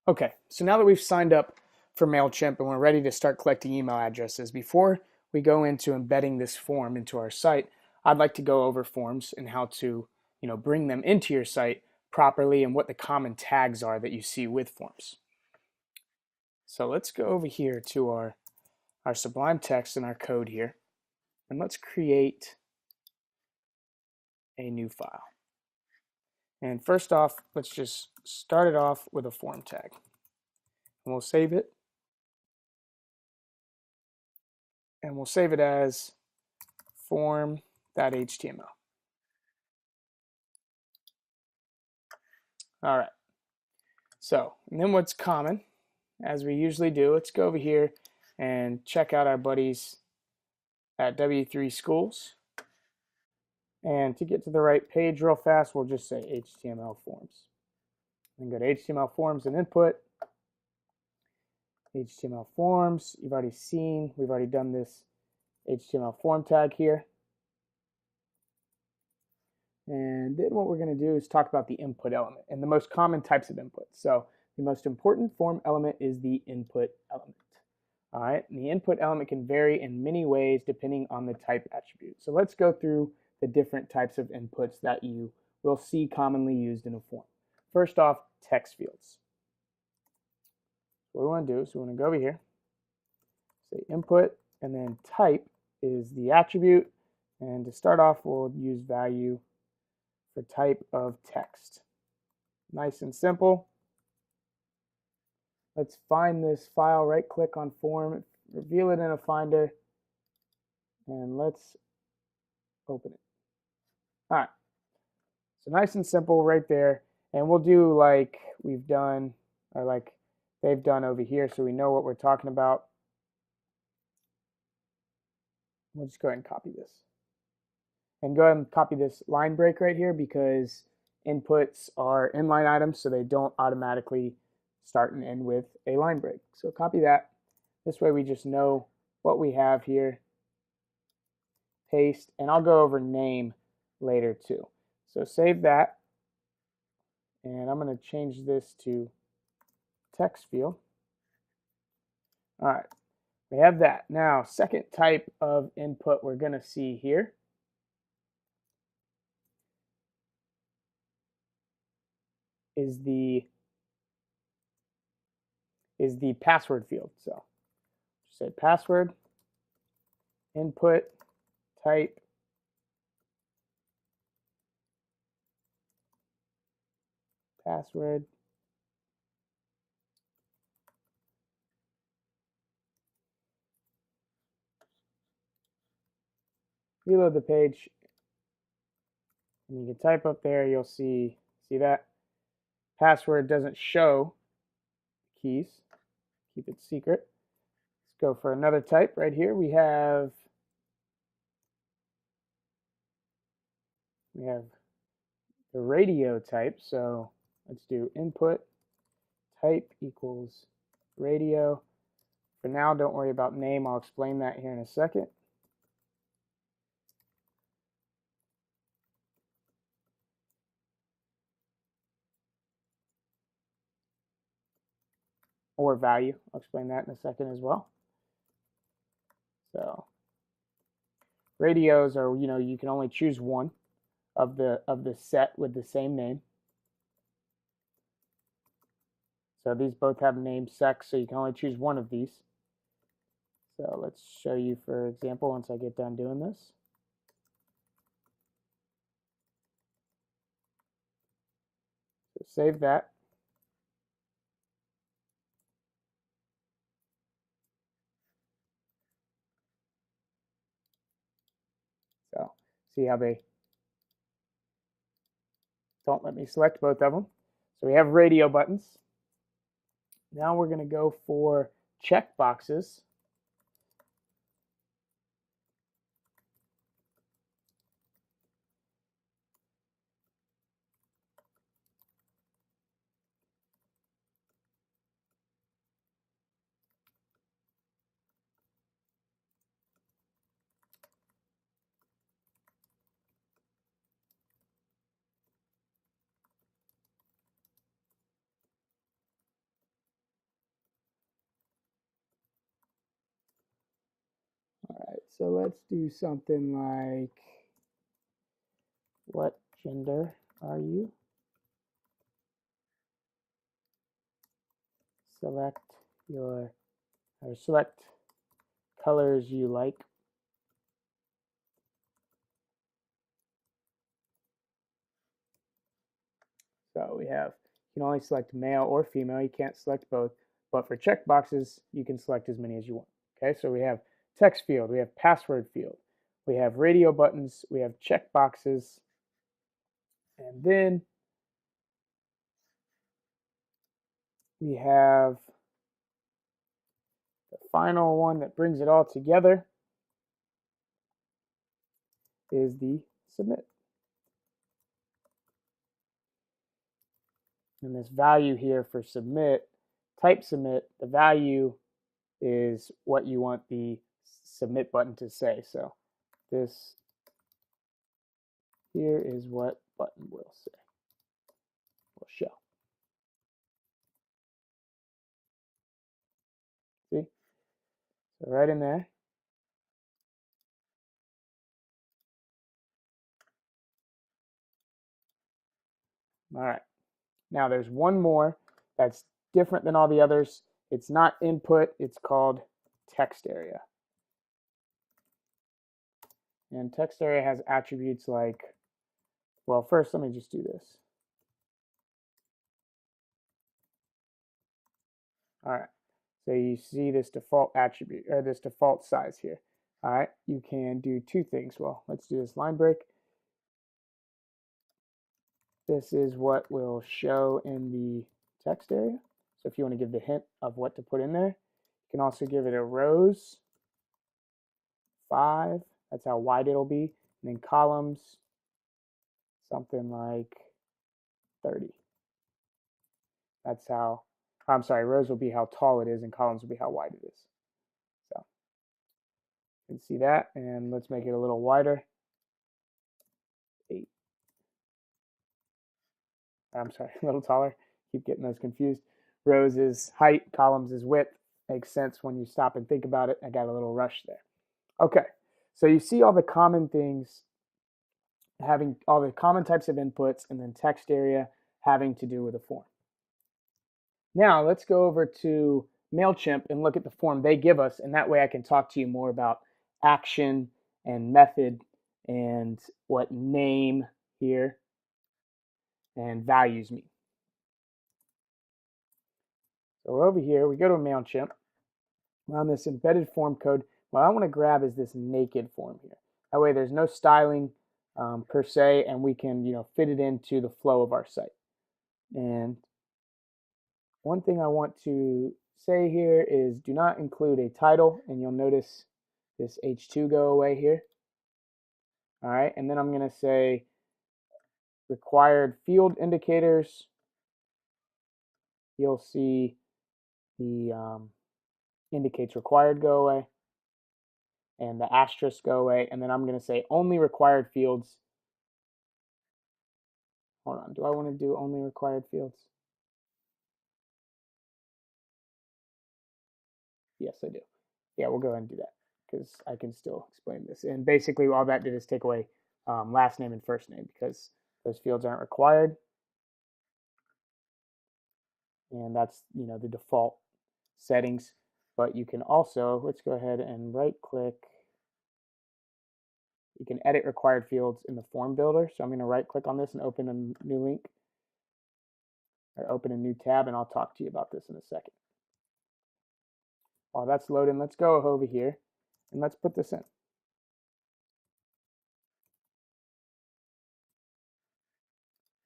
Okay, so now that we've signed up for MailChimp and we're ready to start collecting email addresses, before we go into embedding this form into our site, I'd like to go over forms and how to, bring them into your site properly and what the common tags are that you see with forms. So let's go over here to our Sublime Text and our code here, and let's create a new file. And first off, let's just start it off with a form tag. And we'll save it. And we'll save it as form.html. All right. So, and then what's common, as we usually do, let's go over here and check out our buddies at W3 Schools. And to get to the right page real fast, we'll just say HTML forms. And go to HTML forms and input. HTML forms, you've already seen, we've already done this HTML form tag here. And then what we're going to do is talk about the input element and the most common types of input. So the most important form element is the input element. All right, and the input element can vary in many ways depending on the type attribute. So let's go through the different types of inputs that you will see commonly used in a form. First off, text fields. What we want to do is we want to go over here, say input, and then type is the attribute. And to start off, we'll use value for type of text. Nice and simple. Let's find this file, right click on form, reveal it in a finder, and let's open it. All right, so nice and simple right there. And we'll do like we've done, or like they've done over here, so we know what we're talking about. We'll just go ahead and copy this. And go ahead and copy this line break right here because inputs are inline items, so they don't automatically start and end with a line break. So copy that. This way we just know what we have here. Paste, and I'll go over name later too. So save that, and I'm going to change this to text field. All right, we have that. Now, second type of input we're going to see here is the password field. So say password, input, type, password, reload the page, and you can type up there. You'll see that password doesn't show keys. Keep it secret. Let's go for another type right here. We have the radio type. So let's do input type equals radio. For now, don't worry about name. I'll explain that here in a second. Or value. I'll explain that in a second as well. So radios are, you can only choose one of the set with the same name. So these both have name sex, so you can only choose one of these. So let's show you, for example, once I get done doing this. So save that. So see how they don't let me select both of them. So we have radio buttons. Now we're going to go for check boxes. So let's do something like, what gender are you? Select select colors you like. So we have, you can only select male or female. You can't select both. But for checkboxes, you can select as many as you want. Okay, so we have text field, we have password field, we have radio buttons, we have checkboxes, and then we have the final one that brings it all together is the submit. And this value here for submit, type submit, the value is what you want the submit button to say. So this here is what button will say, will show. See? So right in there. All right. Now there's one more that's different than all the others. It's not input, it's called text area. And text area has attributes like, well, first let me just do this. All right. So you see this default attribute, or this default size here. All right. You can do two things. Well, let's do this line break. This is what will show in the text area. So if you want to give the hint of what to put in there, you can also give it a rows, 5, that's how wide it'll be, and then columns, something like 30. That's how, I'm sorry, rows will be how tall it is, and columns will be how wide it is. So you can see that, and let's make it a little wider. 8. I'm sorry, a little taller. Keep getting those confused. Rows is height, columns is width. Makes sense when you stop and think about it. I got a little rush there. Okay, so you see all the common things, having all the common types of inputs, and then text area having to do with a form. Now let's go over to MailChimp and look at the form they give us, and that way I can talk to you more about action and method and what name here and values mean. So we're over here, we go to MailChimp. We're on this embedded form code. What I want to grab is this naked form here. That way there's no styling per se, and we can fit it into the flow of our site. And one thing I want to say here is do not include a title, and you'll notice this H2 go away here. All right, and then I'm going to say required field indicators. You'll see the indicates required go away, and the asterisk go away, and then I'm going to say only required fields. Hold on, do I want to do only required fields? Yes, I do. Yeah, we'll go ahead and do that because I can still explain this. And basically all that did is take away last name and first name because those fields aren't required. And that's the default settings. But you can also, let's go ahead and right click. You can edit required fields in the form builder. So I'm going to right click on this and open a new link or open a new tab, and I'll talk to you about this in a second. While that's loading, let's go over here and let's put this in.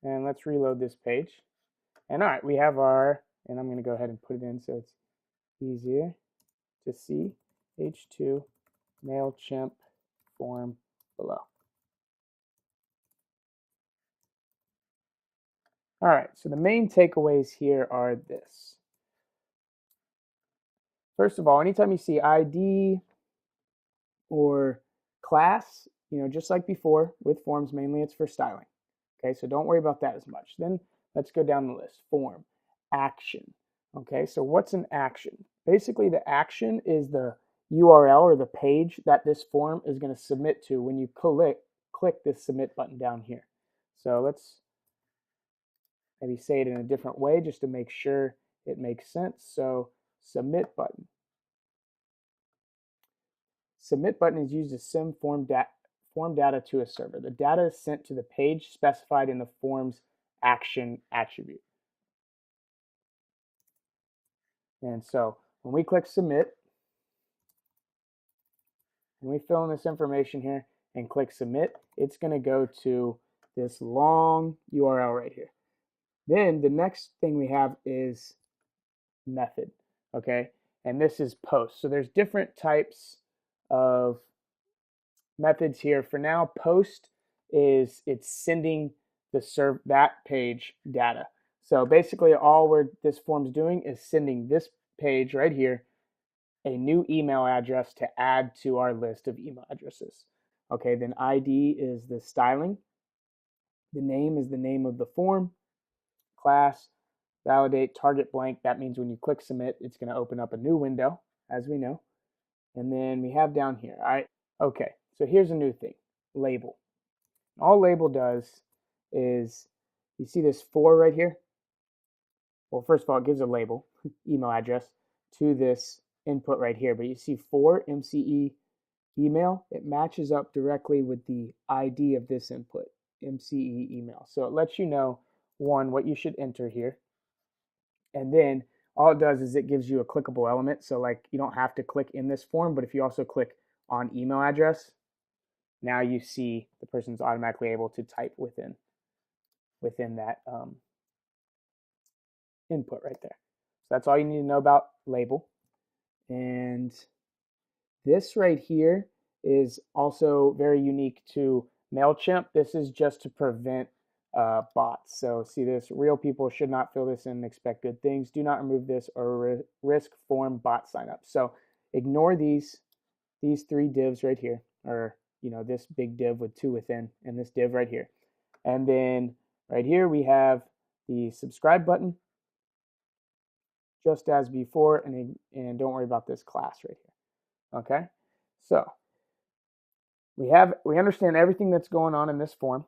And let's reload this page. And all right, we have our, and I'm going to go ahead and put it in so it's easier to see, H2 MailChimp form below. All right, so the main takeaways here are this. First of all, anytime you see ID or class, just like before with forms, mainly it's for styling. Okay, so don't worry about that as much. Then let's go down the list. Form, action. Okay, so what's an action? Basically, the action is the URL or the page that this form is going to submit to when you click this submit button down here. So let's maybe say it in a different way just to make sure it makes sense. So submit button. Submit button is used to send form data to a server. The data is sent to the page specified in the form's action attribute. And so when we click submit, and we fill in this information here and click submit, it's going to go to this long URL right here. Then the next thing we have is method, okay? And this is post. So there's different types of methods here. For now, post is it's sending that page data. So basically all this form's doing is sending this page right here a new email address to add to our list of email addresses. Okay, then ID is the styling. The name is the name of the form. Class, validate, target blank. That means when you click submit, it's going to open up a new window, as we know. And then we have down here, all right, okay, so here's a new thing, label. All label does is, you see this for right here? Well, first of all, it gives a label, email address, to this input right here. But you see for MCE email, it matches up directly with the ID of this input, MCE email. So it lets you know, one, what you should enter here. And then all it does is it gives you a clickable element. So like you don't have to click in this form, but if you also click on email address, now you see the person's automatically able to type within that input right there. So that's all you need to know about label. And this right here is also very unique to MailChimp. This is just to prevent bots. So see this, real people should not fill this in and expect good things. Do not remove this or risk form bot signup. So ignore these three divs right here, or this big div with 2 within, and this div right here. And then right here we have the subscribe button, just as before, and don't worry about this class right here. Okay, so we understand everything that's going on in this form.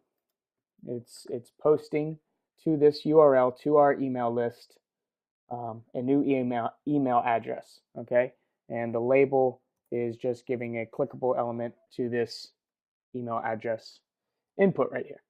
It's posting to this URL to our email list a new email address. Okay, and the label is just giving a clickable element to this email address input right here.